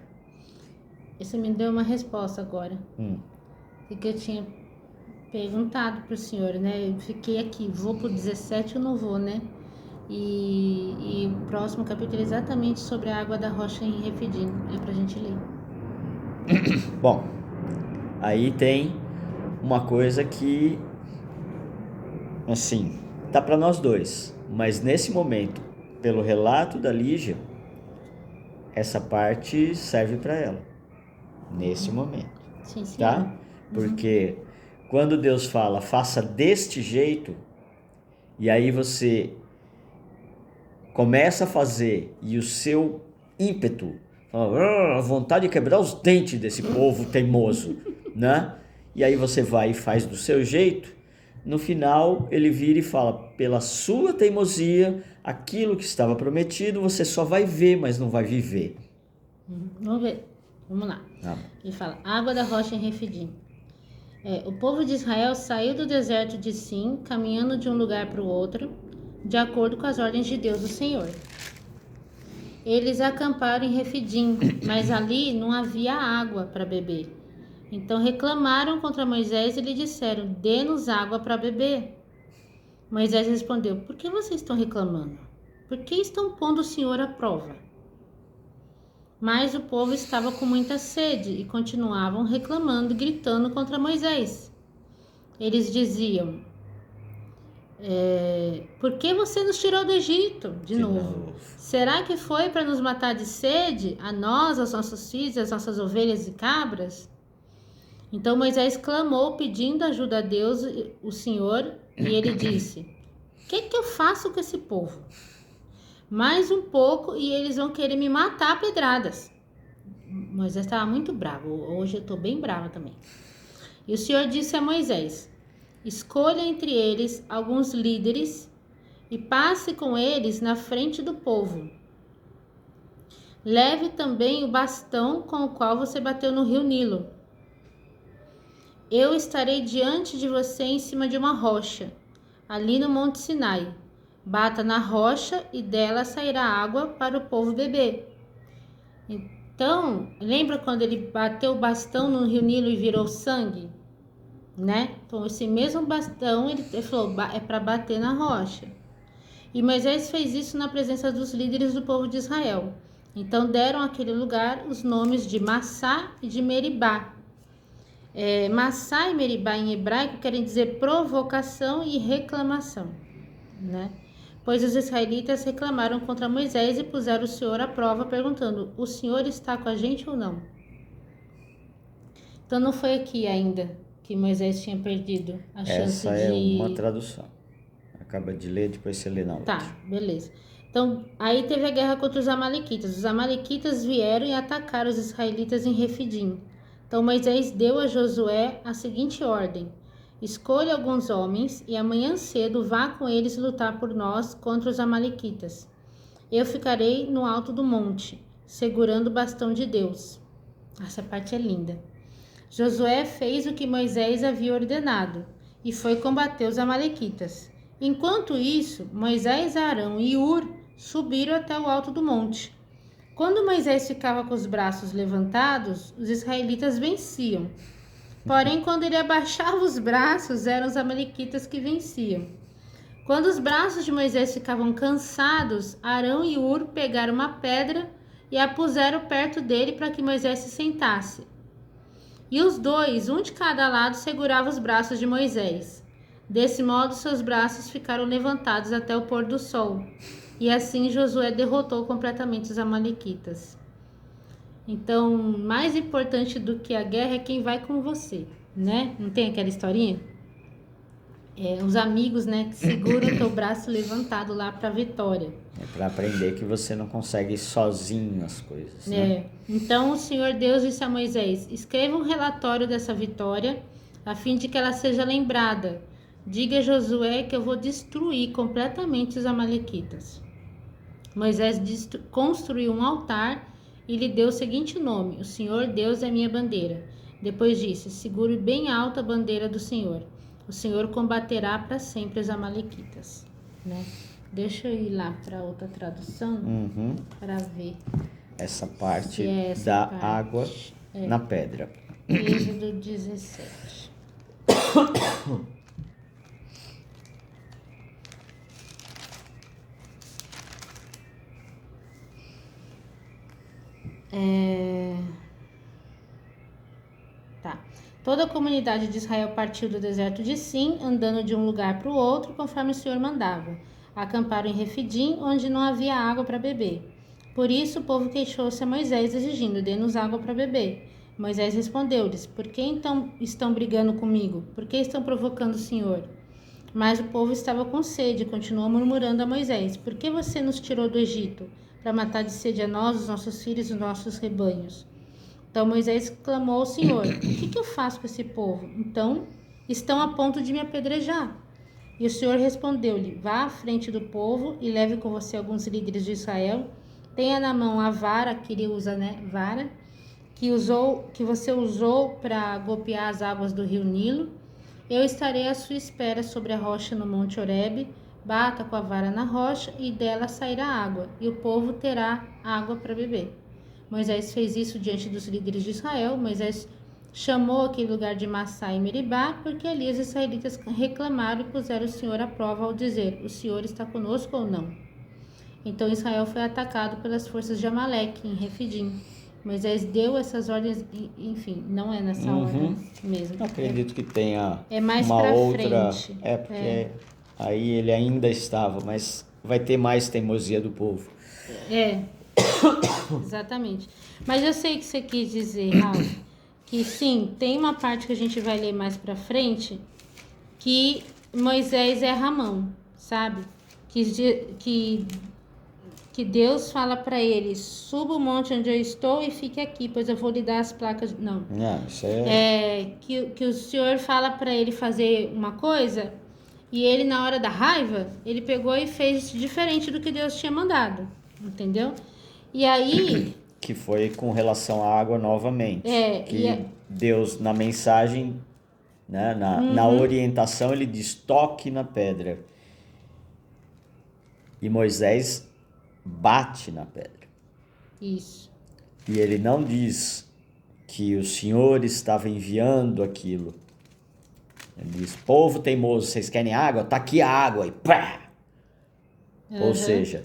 [SPEAKER 2] Isso me deu uma resposta agora. Que eu tinha perguntado pro senhor, né? Eu fiquei aqui, vou pro 17 ou não vou, né? E o próximo capítulo é exatamente sobre a água da rocha em Refidim. É pra gente ler.
[SPEAKER 1] Bom, aí tem uma coisa que, assim, tá para nós dois. Mas nesse momento, pelo relato da Lígia, essa parte serve para ela. Nesse momento.
[SPEAKER 2] Sim, sim.
[SPEAKER 1] Tá? Porque quando Deus fala, faça deste jeito, e aí você começa a fazer e o seu ímpeto, a vontade de quebrar os dentes desse povo teimoso, né? E aí você vai e faz do seu jeito, no final ele vira e fala, pela sua teimosia, aquilo que estava prometido você só vai ver, mas não vai viver.
[SPEAKER 2] Vamos ver, vamos lá. Ele fala, água da rocha em Refidim. O povo de Israel saiu do deserto de Sim, caminhando de um lugar para o outro, de acordo com as ordens de Deus, o Senhor. Eles acamparam em Refidim, mas ali não havia água para beber. Então reclamaram contra Moisés e lhe disseram, dê-nos água para beber. Moisés respondeu, por que vocês estão reclamando? Por que estão pondo o Senhor à prova? Mas o povo estava com muita sede e continuavam reclamando e gritando contra Moisés. Eles diziam, por que você nos tirou do Egito? De novo. Será que foi para nos matar de sede, a nós, aos nossos filhos, as nossas ovelhas e cabras? Então Moisés clamou pedindo ajuda a Deus, o Senhor, e ele disse, o que eu faço com esse povo? Mais um pouco e eles vão querer me matar a pedradas. Moisés estava muito bravo. Hoje eu estou bem brava também. E o Senhor disse a Moisés, escolha entre eles alguns líderes e passe com eles na frente do povo. Leve também o bastão com o qual você bateu no rio Nilo. Eu estarei diante de você em cima de uma rocha, ali no Monte Sinai. Bata na rocha e dela sairá água para o povo beber. Então, lembra quando ele bateu o bastão no rio Nilo e virou sangue? Né? Então, esse mesmo bastão, ele falou, é para bater na rocha. E Moisés fez isso na presença dos líderes do povo de Israel. Então, deram àquele lugar os nomes de Massá e de Meribá. Massá e Meribá em hebraico querem dizer provocação e reclamação, né? Pois os israelitas reclamaram contra Moisés e puseram o Senhor à prova, perguntando, o Senhor está com a gente ou não? Então não foi aqui ainda que Moisés tinha perdido a chance
[SPEAKER 1] Essa é uma tradução. Acaba de ler, depois você lê na outra.
[SPEAKER 2] Tá, beleza. Então, aí teve a guerra contra os amalequitas. Os amalequitas vieram e atacaram os israelitas em Refidim. Então Moisés deu a Josué a seguinte ordem, escolha alguns homens e amanhã cedo vá com eles lutar por nós contra os amalequitas. Eu ficarei no alto do monte, segurando o bastão de Deus. Essa parte é linda. Josué fez o que Moisés havia ordenado e foi combater os amalequitas. Enquanto isso, Moisés, Arão e Hur subiram até o alto do monte. Quando Moisés ficava com os braços levantados, os israelitas venciam. Porém, quando ele abaixava os braços, eram os amalequitas que venciam. Quando os braços de Moisés ficavam cansados, Arão e Hur pegaram uma pedra e a puseram perto dele para que Moisés se sentasse. E os dois, um de cada lado, seguravam os braços de Moisés. Desse modo, seus braços ficaram levantados até o pôr do sol. E assim Josué derrotou completamente os amalequitas. Então, mais importante do que a guerra é quem vai com você, né? Não tem aquela historinha? Os amigos, né, que seguram o teu braço levantado lá para a vitória.
[SPEAKER 1] É para aprender que você não consegue ir sozinho as coisas, né?
[SPEAKER 2] Então o Senhor Deus disse a Moisés: escreva um relatório dessa vitória, a fim de que ela seja lembrada. Diga a Josué que eu vou destruir completamente os amalequitas. Moisés construiu um altar e lhe deu o seguinte nome: o Senhor Deus é minha bandeira. Depois disse: segure bem alta a bandeira do Senhor. O Senhor combaterá para sempre os amalequitas, né? Deixa eu ir lá para outra tradução para ver
[SPEAKER 1] essa parte
[SPEAKER 2] essa
[SPEAKER 1] da
[SPEAKER 2] parte.
[SPEAKER 1] água na pedra.
[SPEAKER 2] Êxodo 17. Tá. Toda a comunidade de Israel partiu do deserto de Sim, andando de um lugar para o outro, conforme o Senhor mandava. Acamparam em Refidim, onde não havia água para beber. Por isso o povo queixou-se a Moisés, exigindo: dê-nos água para beber. Moisés respondeu-lhes: por que então estão brigando comigo? Por que estão provocando o Senhor? Mas o povo estava com sede e continuou murmurando a Moisés: por que você nos tirou do Egito? Para matar de sede a nós, os nossos filhos e os nossos rebanhos. Então Moisés clamou ao Senhor: o que eu faço com esse povo? Então estão a ponto de me apedrejar. E o Senhor respondeu-lhe: vá à frente do povo e leve com você alguns líderes de Israel. Tenha na mão a vara, que ele usa, né? Vara, que você usou para golpear as águas do rio Nilo. Eu estarei à sua espera sobre a rocha no Monte Horebe. Bata com a vara na rocha e dela sairá água, e o povo terá água para beber. Moisés fez isso diante dos líderes de Israel. Moisés chamou aquele lugar de Massá e Meribá, porque ali os israelitas reclamaram e puseram o Senhor à prova ao dizer: o Senhor está conosco ou não? Então Israel foi atacado pelas forças de Amaleque em Refidim. Moisés deu essas ordens, enfim, não é nessa ordem mesmo.
[SPEAKER 1] Acredito que tenha
[SPEAKER 2] mais
[SPEAKER 1] uma
[SPEAKER 2] pra
[SPEAKER 1] outra.
[SPEAKER 2] frente.
[SPEAKER 1] Porque aí ele ainda estava, mas vai ter mais teimosia do povo.
[SPEAKER 2] Exatamente. Mas eu sei que você quis dizer, Ralf, que sim, tem uma parte que a gente vai ler mais pra frente, que Moisés erra a mão, sabe? Que Deus fala para ele: suba o monte onde eu estou e fique aqui, pois eu vou lhe dar as placas. Não.
[SPEAKER 1] Isso é.
[SPEAKER 2] Que o Senhor fala para ele fazer uma coisa e ele, na hora da raiva, ele pegou e fez diferente do que Deus tinha mandado, entendeu? E aí.
[SPEAKER 1] Que foi com relação à água novamente. Deus, na mensagem, né, na orientação, ele diz: toque na pedra. E Moisés bate na pedra.
[SPEAKER 2] Isso.
[SPEAKER 1] E ele não diz que o Senhor estava enviando aquilo. Ele diz: povo teimoso, vocês querem água? Tá aqui a água. E pá! Ou seja,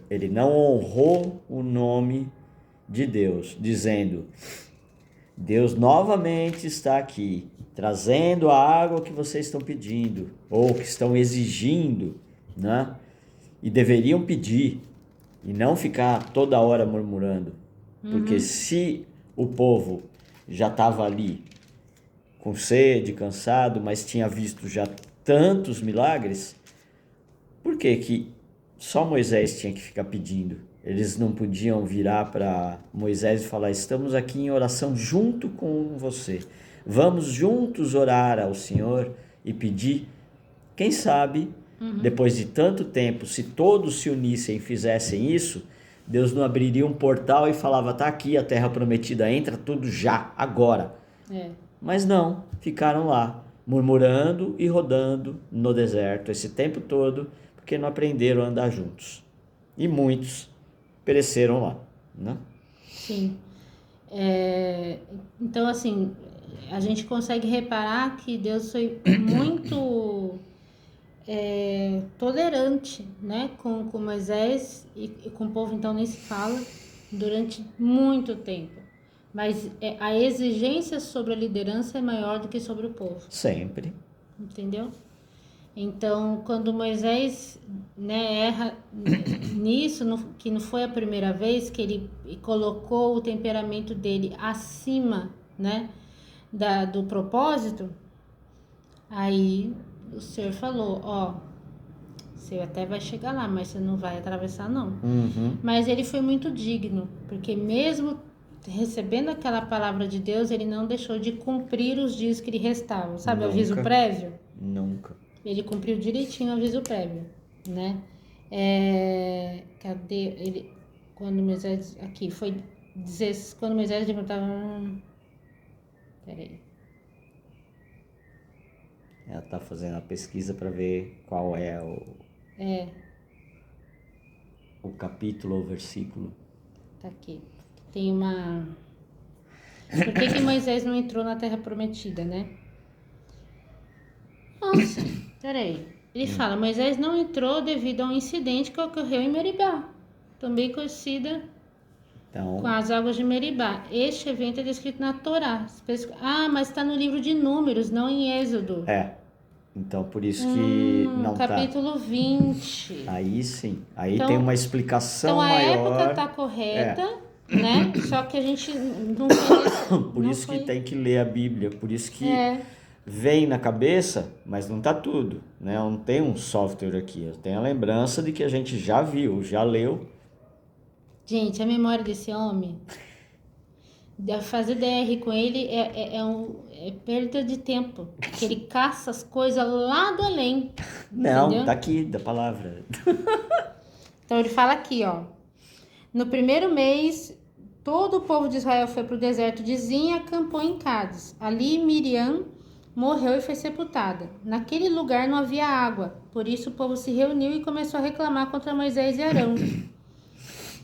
[SPEAKER 1] ele não honrou o nome de Deus, dizendo: Deus novamente está aqui, trazendo a água que vocês estão pedindo, ou que estão exigindo, né? E deveriam pedir, e não ficar toda hora murmurando. Porque se o povo já estava ali com sede, cansado, mas tinha visto já tantos milagres, por que só Moisés tinha que ficar pedindo? Eles não podiam virar para Moisés e falar: estamos aqui em oração junto com você. Vamos juntos orar ao Senhor e pedir. Quem sabe, depois de tanto tempo, se todos se unissem e fizessem isso, Deus não abriria um portal e falava: tá aqui a terra prometida, entra tudo já, agora. Mas não, ficaram lá, murmurando e rodando no deserto esse tempo todo, porque não aprenderam a andar juntos. E muitos pereceram lá, né?
[SPEAKER 2] Sim. Então, assim, a gente consegue reparar que Deus foi muito tolerante, né, com Moisés e com o povo, então nem se fala, durante muito tempo. Mas a exigência sobre a liderança é maior do que sobre o povo.
[SPEAKER 1] Sempre.
[SPEAKER 2] Entendeu? Então, quando Moisés, né, erra nisso, que não foi a primeira vez que ele colocou o temperamento dele acima, né, do propósito, aí o Senhor falou, ó, você até vai chegar lá, mas você não vai atravessar não. Mas ele foi muito digno, porque mesmo recebendo aquela palavra de Deus, ele não deixou de cumprir os dias que lhe restavam. Sabe, o aviso prévio?
[SPEAKER 1] Nunca.
[SPEAKER 2] Ele cumpriu direitinho o aviso prévio, né? Cadê ele? Quando Moisés... Aqui, foi... Quando Moisés levantava... Peraí.
[SPEAKER 1] Ela tá fazendo a pesquisa para ver qual é o capítulo ou versículo.
[SPEAKER 2] Tá aqui. Tem uma... Por que Moisés não entrou na Terra Prometida, né? Nossa, peraí. Ele fala, Moisés não entrou devido a um incidente que ocorreu em Meribá, também conhecida com as águas de Meribá. Este evento é descrito na Torá. Mas está no livro de Números, não em Êxodo.
[SPEAKER 1] Então, por isso que não
[SPEAKER 2] capítulo 20.
[SPEAKER 1] Aí sim. Aí então, tem uma explicação maior.
[SPEAKER 2] Então, a época está correta, né? Só que a gente não conhece.
[SPEAKER 1] Por isso que tem que ler a Bíblia. Por isso que vem na cabeça, mas não tá tudo, né? Não tem um software aqui. Eu tenho a lembrança de que a gente já viu, já leu.
[SPEAKER 2] Gente, a memória desse homem... Fazer DR com ele é perda de tempo. Porque ele caça as coisas lá do além.
[SPEAKER 1] Não,
[SPEAKER 2] entendeu?
[SPEAKER 1] Tá aqui, da palavra.
[SPEAKER 2] Então ele fala aqui, ó. No primeiro mês, todo o povo de Israel foi para o deserto de Zin e acampou em Cádiz. Ali Miriam morreu e foi sepultada. Naquele lugar não havia água. Por isso o povo se reuniu e começou a reclamar contra Moisés e Arão.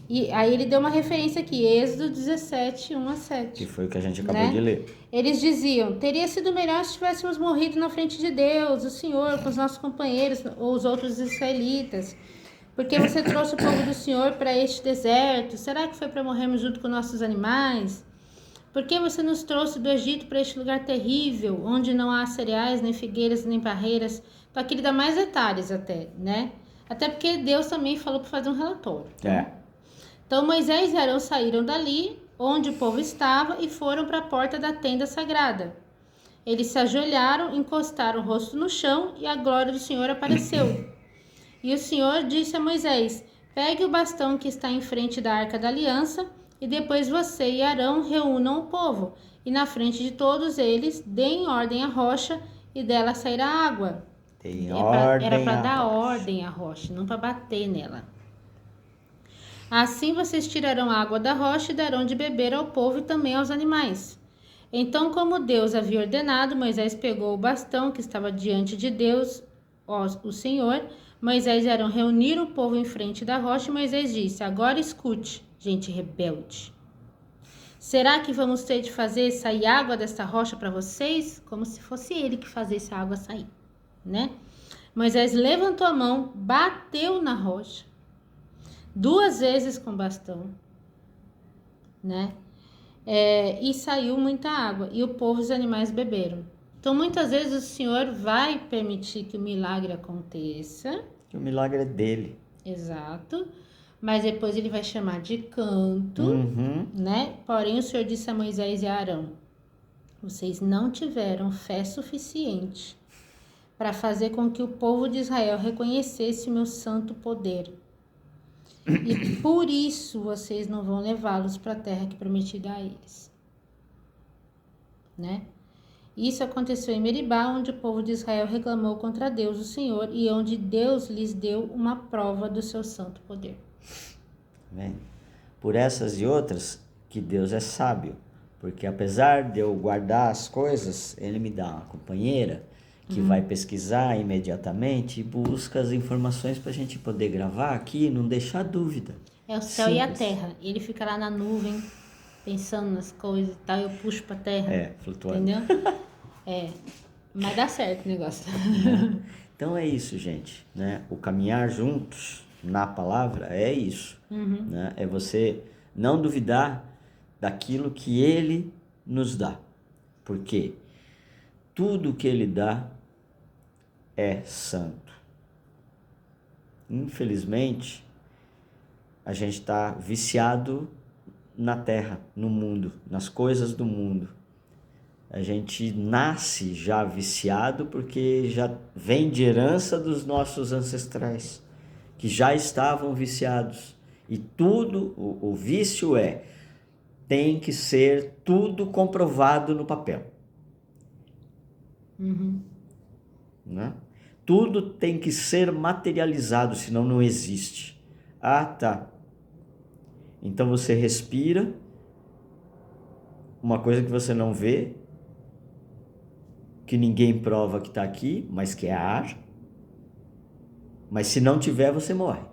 [SPEAKER 2] E aí ele deu uma referência aqui, Êxodo 17, 1-7.
[SPEAKER 1] Que foi o que a gente acabou de ler.
[SPEAKER 2] Eles diziam, teria sido melhor se tivéssemos morrido na frente de Deus, o Senhor, com os nossos companheiros, ou os outros israelitas. Porque você trouxe o povo do Senhor para este deserto? Será que foi para morrermos junto com nossos animais? Por que você nos trouxe do Egito para este lugar terrível, onde não há cereais, nem figueiras, nem parreiras? Então aqui ele dá mais detalhes até, né? Até porque Deus também falou para fazer um relatório. Então Moisés e Arão saíram dali, onde o povo estava, e foram para a porta da tenda sagrada. Eles se ajoelharam, encostaram o rosto no chão, e a glória do Senhor apareceu. E o Senhor disse a Moisés, pegue o bastão que está em frente da arca da aliança, e depois você e Arão reúnam o povo, e na frente de todos eles deem ordem à rocha, e dela sairá água. Era para dar ordem à rocha, não para bater nela. Assim vocês tirarão a água da rocha e darão de beber ao povo e também aos animais. Então, como Deus havia ordenado, Moisés pegou o bastão que estava diante de Deus, o Senhor. Moisés e Arão reuniram o povo em frente da rocha e Moisés disse, agora escute, gente rebelde. Será que vamos ter de fazer sair água desta rocha para vocês? Como se fosse ele que fazesse a água sair, né? Moisés levantou a mão, bateu na rocha. 2 vezes com bastão, né? E saiu muita água, e o povo e os animais beberam. Então, muitas vezes o Senhor vai permitir que o milagre aconteça.
[SPEAKER 1] Que o milagre é dele.
[SPEAKER 2] Exato. Mas depois ele vai chamar de canto, né? Porém, o Senhor disse a Moisés e a Arão, vocês não tiveram fé suficiente para fazer com que o povo de Israel reconhecesse o meu santo poder. E por isso vocês não vão levá-los para a terra que prometi dar a eles. Né? Isso aconteceu em Meribá, onde o povo de Israel reclamou contra Deus, o Senhor, e onde Deus lhes deu uma prova do seu santo poder.
[SPEAKER 1] Bem, por essas e outras, que Deus é sábio. Porque apesar de eu guardar as coisas, Ele me dá uma companheira que vai pesquisar imediatamente e busca as informações para a gente poder gravar aqui e não deixar dúvida.
[SPEAKER 2] É o céu e a terra. Ele fica lá na nuvem, pensando nas coisas e tal, eu puxo para a terra.
[SPEAKER 1] Flutuando.
[SPEAKER 2] Entendeu? Mas dá certo o negócio.
[SPEAKER 1] Né? Então é isso, gente, né? O caminhar juntos na palavra é isso, né? É você não duvidar daquilo que Ele nos dá, porque tudo que Ele dá é santo. Infelizmente, a gente está viciado na terra, no mundo, nas coisas do mundo. A gente nasce já viciado porque já vem de herança dos nossos ancestrais, que já estavam viciados. E tudo, o vício tem que ser tudo comprovado no papel. Né? Tudo tem que ser materializado, senão não existe. Ah, tá. Então você respira, uma coisa que você não vê, que ninguém prova que está aqui, mas que é ar. Mas se não tiver, você morre.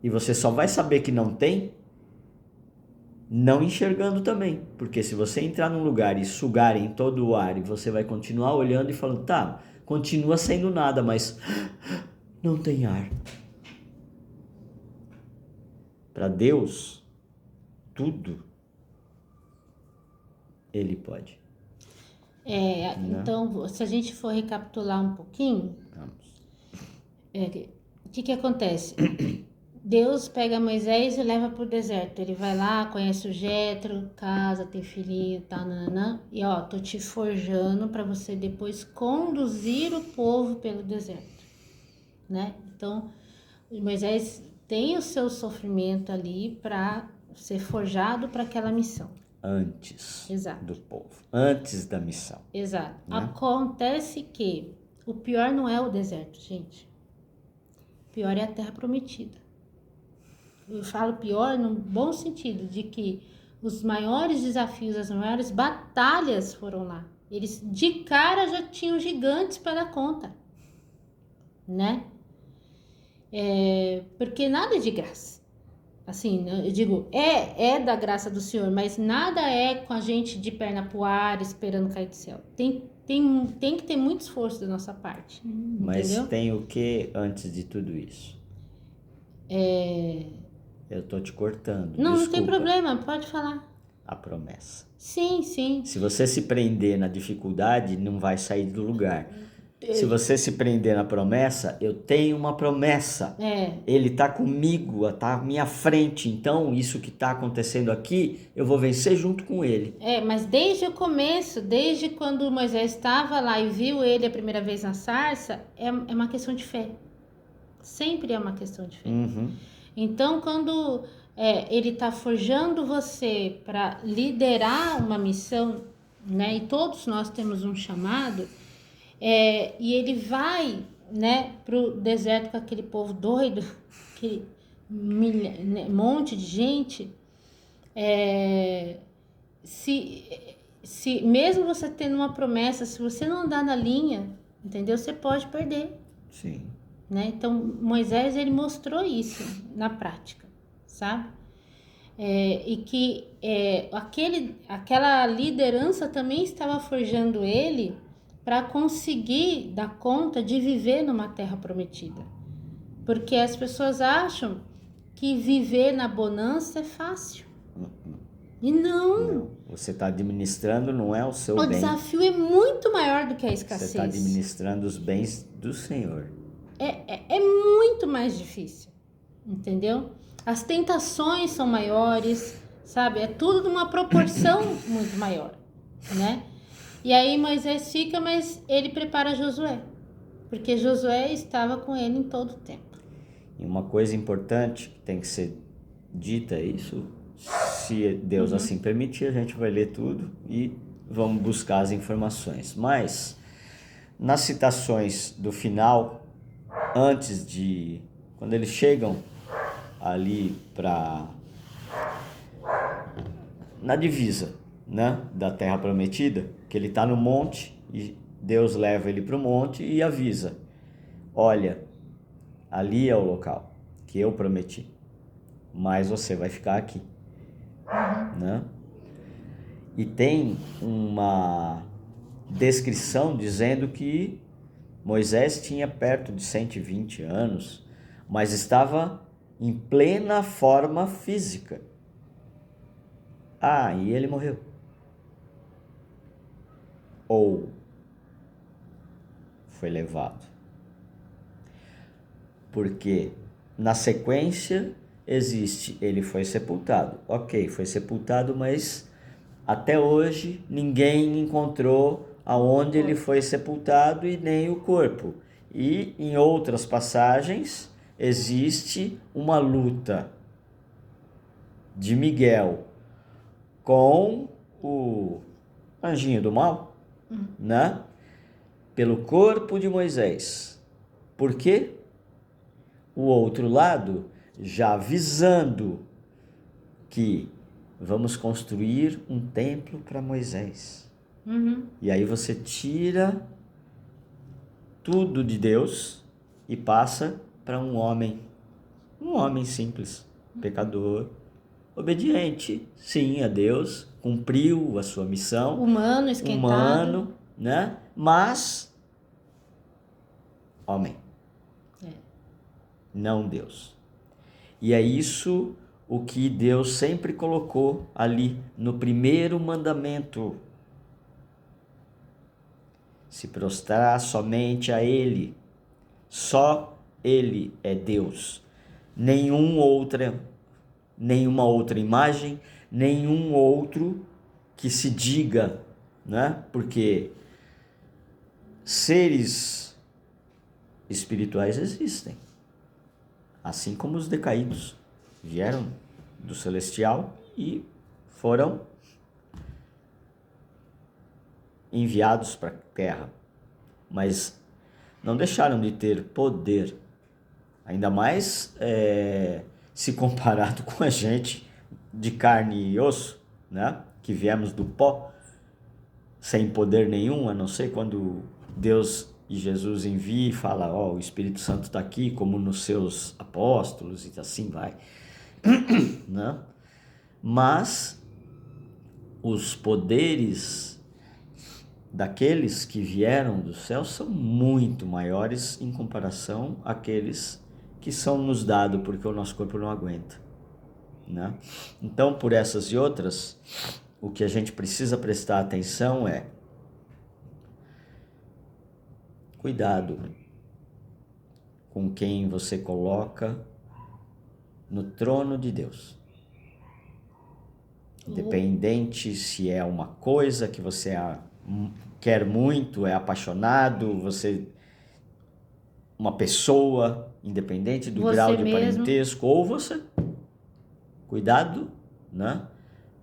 [SPEAKER 1] E você só vai saber que não tem, não enxergando também. Porque se você entrar num lugar e sugarem todo o ar, e você vai continuar olhando e falando, tá, continua sendo nada, mas não tem ar. Para Deus, tudo Ele pode.
[SPEAKER 2] Então, se a gente for recapitular um pouquinho, o que acontece? Deus pega Moisés e leva para o deserto. Ele vai lá, conhece o Jetro, casa, tem filhinho, tá, nananã, e tô te forjando para você depois conduzir o povo pelo deserto, né? Então, Moisés tem o seu sofrimento ali para ser forjado para aquela missão.
[SPEAKER 1] Antes
[SPEAKER 2] Exato.
[SPEAKER 1] do povo, antes da missão.
[SPEAKER 2] Exato.
[SPEAKER 1] Né?
[SPEAKER 2] Acontece que o pior não é o deserto, gente. O pior é a terra prometida. Eu falo pior no bom sentido, de que os maiores desafios, as maiores batalhas foram lá. Eles de cara já tinham gigantes para dar conta, né? Porque nada é de graça. Assim, eu digo, é da graça do Senhor, mas nada é com a gente de perna pro ar, esperando cair do céu. Tem que ter muito esforço da nossa parte.
[SPEAKER 1] Mas
[SPEAKER 2] entendeu?
[SPEAKER 1] tem o que antes de tudo isso? Eu tô te cortando.
[SPEAKER 2] Não,
[SPEAKER 1] desculpa.
[SPEAKER 2] não tem problema, pode falar.
[SPEAKER 1] A promessa.
[SPEAKER 2] Sim, sim.
[SPEAKER 1] Se você se prender na dificuldade, não vai sair do lugar. Se você se prender na promessa, eu tenho uma promessa. Ele está comigo, está à minha frente. Então, isso que está acontecendo aqui, eu vou vencer junto com ele.
[SPEAKER 2] Mas desde o começo, desde quando Moisés estava lá e viu ele a primeira vez na sarça, é uma questão de fé. Sempre é uma questão de fé. Então, quando ele está forjando você para liderar uma missão, né? E todos nós temos um chamado. E ele vai, né, pro deserto com aquele povo doido, aquele monte de gente. Se mesmo você tendo uma promessa, se você não andar na linha, entendeu? Você pode perder.
[SPEAKER 1] Sim.
[SPEAKER 2] Né? Então, Moisés, ele mostrou isso na prática, sabe? E que aquela liderança também estava forjando ele para conseguir dar conta de viver numa terra prometida. Porque as pessoas acham que viver na bonança é fácil. E não.
[SPEAKER 1] Você está administrando, não é o seu
[SPEAKER 2] bem. O desafio é muito maior do que a escassez.
[SPEAKER 1] Você está administrando os bens do Senhor.
[SPEAKER 2] É muito mais difícil, entendeu? As tentações são maiores, sabe? É tudo numa proporção muito maior, né? E aí Moisés fica, mas ele prepara Josué, porque Josué estava com ele em todo o tempo.
[SPEAKER 1] E uma coisa importante que tem que ser dita, isso, se Deus assim permitir, a gente vai ler tudo e vamos buscar as informações. Mas, nas citações do final, antes de... Quando eles chegam ali na divisa, né, da Terra Prometida, que ele está no monte e Deus leva ele para o monte e avisa: olha, ali é o local que eu prometi, mas você vai ficar aqui, né? E tem uma descrição dizendo que Moisés tinha perto de 120 anos, mas estava em plena forma física. Ah, e ele morreu. Ou foi levado. Porque na sequência existe, ele foi sepultado. Ok, foi sepultado, mas até hoje ninguém encontrou aonde ele foi sepultado e nem o corpo. E em outras passagens existe uma luta de Miguel com o anjinho do mal, né? Pelo corpo de Moisés. Por quê? O outro lado já avisando que vamos construir um templo para Moisés. E aí você tira tudo de Deus e passa para um homem simples, pecador, obediente, sim, a Deus, cumpriu a sua missão,
[SPEAKER 2] Humano, esquentado.
[SPEAKER 1] humano, né? Mas homem, não Deus. E é isso o que Deus sempre colocou ali no primeiro mandamento. Se prostrar somente a Ele. Só Ele é Deus. Nenhuma outra imagem, nenhum outro que se diga, né? Porque seres espirituais existem. Assim como os decaídos vieram do celestial e foram enviados para a terra, mas não deixaram de ter poder, ainda mais se comparado com a gente de carne e osso, né? Que viemos do pó, sem poder nenhum, a não ser quando Deus e Jesus envia e fala, o Espírito Santo está aqui, como nos seus apóstolos, e assim vai, né? Mas os poderes daqueles que vieram do céu são muito maiores em comparação àqueles que são nos dados, porque o nosso corpo não aguenta, né? Então, por essas e outras, o que a gente precisa prestar atenção é cuidado com quem você coloca no trono de Deus. Independente se é uma coisa que você quer muito, é apaixonado, uma pessoa, independente do grau de parentesco, ou você. Cuidado, né?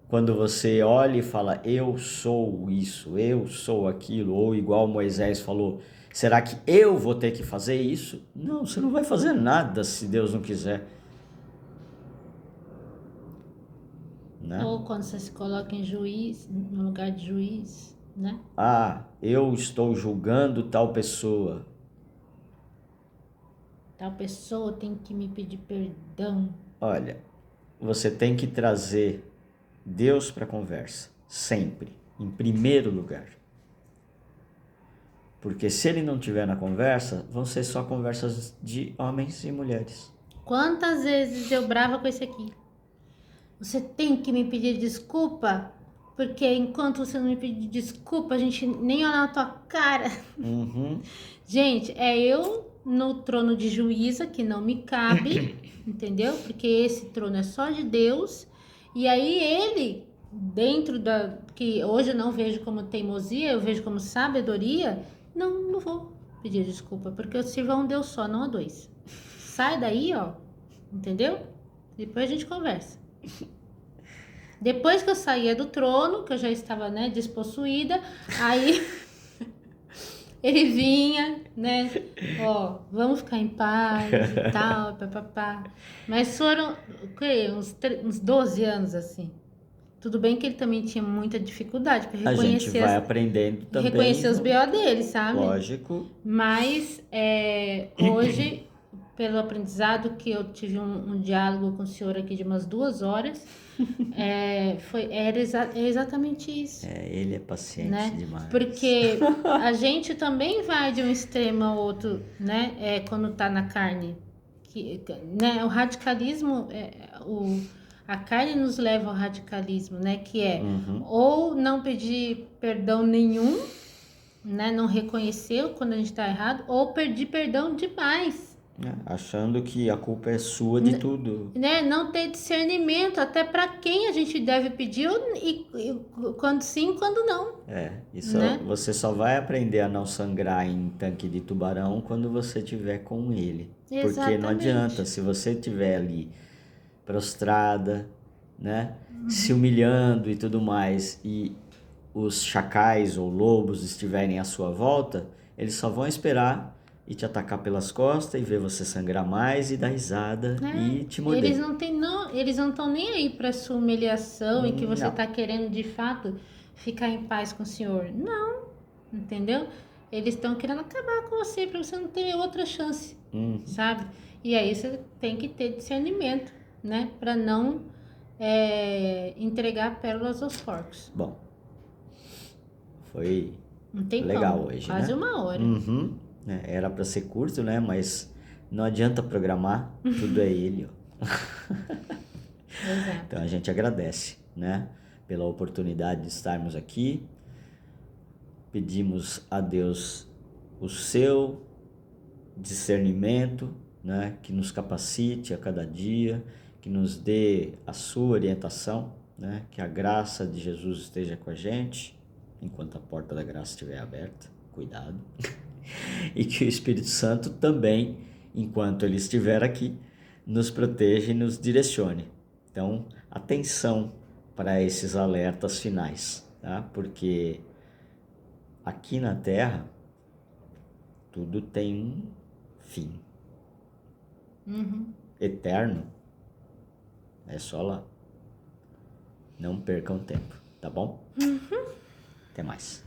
[SPEAKER 1] Quando você olha e fala, eu sou isso, eu sou aquilo, ou igual Moisés falou, será que eu vou ter que fazer isso? Não, você não vai fazer nada se Deus não quiser. Né?
[SPEAKER 2] Ou quando você se coloca em juiz, no lugar de juiz, né?
[SPEAKER 1] Eu estou julgando tal pessoa.
[SPEAKER 2] Tal pessoa tem que me pedir perdão.
[SPEAKER 1] Olha, você tem que trazer Deus para a conversa, sempre, em primeiro lugar. Porque se ele não estiver na conversa, vão ser só conversas de homens e mulheres.
[SPEAKER 2] Quantas vezes eu brava com esse aqui? Você tem que me pedir desculpa, porque enquanto você não me pedir desculpa, a gente nem olha na tua cara. Gente, é eu no trono de juíza, que não me cabe, entendeu? Porque esse trono é só de Deus. E aí ele, dentro que hoje eu não vejo como teimosia, eu vejo como sabedoria, não vou pedir desculpa, porque eu sirvo a um Deus só, não a dois. Sai daí, entendeu? Depois a gente conversa. Depois que eu saía do trono, que eu já estava, né, despossuída, aí ele vinha, né, vamos ficar em paz e tal, papapá. Mas foram, uns 12 anos, assim. Tudo bem que ele também tinha muita dificuldade para reconhecer.
[SPEAKER 1] A gente vai aprendendo também.
[SPEAKER 2] Reconhecer os BO dele, sabe?
[SPEAKER 1] Lógico.
[SPEAKER 2] Mas hoje, pelo aprendizado que eu tive um diálogo com o senhor aqui de umas 2 horas. É exatamente isso,
[SPEAKER 1] Ele é paciente
[SPEAKER 2] né?
[SPEAKER 1] demais.
[SPEAKER 2] Porque a gente também vai de um extremo ao outro, né? Quando tá na carne. Né? O radicalismo, a carne nos leva ao radicalismo, né? Que é ou não pedir perdão nenhum, né? Não reconhecer quando a gente tá errado, ou pedir perdão demais.
[SPEAKER 1] Achando que a culpa é sua de tudo.
[SPEAKER 2] Né? Não ter discernimento até para quem a gente deve pedir e quando sim, quando não.
[SPEAKER 1] Isso
[SPEAKER 2] né?
[SPEAKER 1] Você só vai aprender a não sangrar em tanque de tubarão quando você tiver com ele.
[SPEAKER 2] Exatamente.
[SPEAKER 1] Porque não adianta, se você estiver ali prostrada, né? Se humilhando e tudo mais, e os chacais ou lobos estiverem à sua volta, eles só vão esperar e te atacar pelas costas e ver você sangrar mais e dar risada e te morder.
[SPEAKER 2] Eles não estão nem aí para sua humilhação e que você
[SPEAKER 1] Não.
[SPEAKER 2] está querendo de fato ficar em paz com o Senhor. Não, entendeu? Eles estão querendo acabar com você para você não ter outra chance, sabe? E aí você tem que ter discernimento, né? Para não entregar pérolas aos porcos.
[SPEAKER 1] Bom, foi
[SPEAKER 2] Não tem
[SPEAKER 1] legal
[SPEAKER 2] como.
[SPEAKER 1] hoje,
[SPEAKER 2] Quase
[SPEAKER 1] né?
[SPEAKER 2] 1 hora.
[SPEAKER 1] Era para ser curto, né? Mas não adianta programar, tudo é ele, ó.
[SPEAKER 2] Exato.
[SPEAKER 1] Então a gente agradece, né? Pela oportunidade de estarmos aqui. Pedimos a Deus o seu discernimento, né? Que nos capacite a cada dia, que nos dê a sua orientação, né? Que a graça de Jesus esteja com a gente, enquanto a porta da graça estiver aberta, cuidado. E que o Espírito Santo também, enquanto ele estiver aqui, nos proteja e nos direcione. Então, atenção para esses alertas finais, tá? Porque aqui na Terra, tudo tem um fim. Eterno é só lá. Não percam tempo, tá bom? Até mais.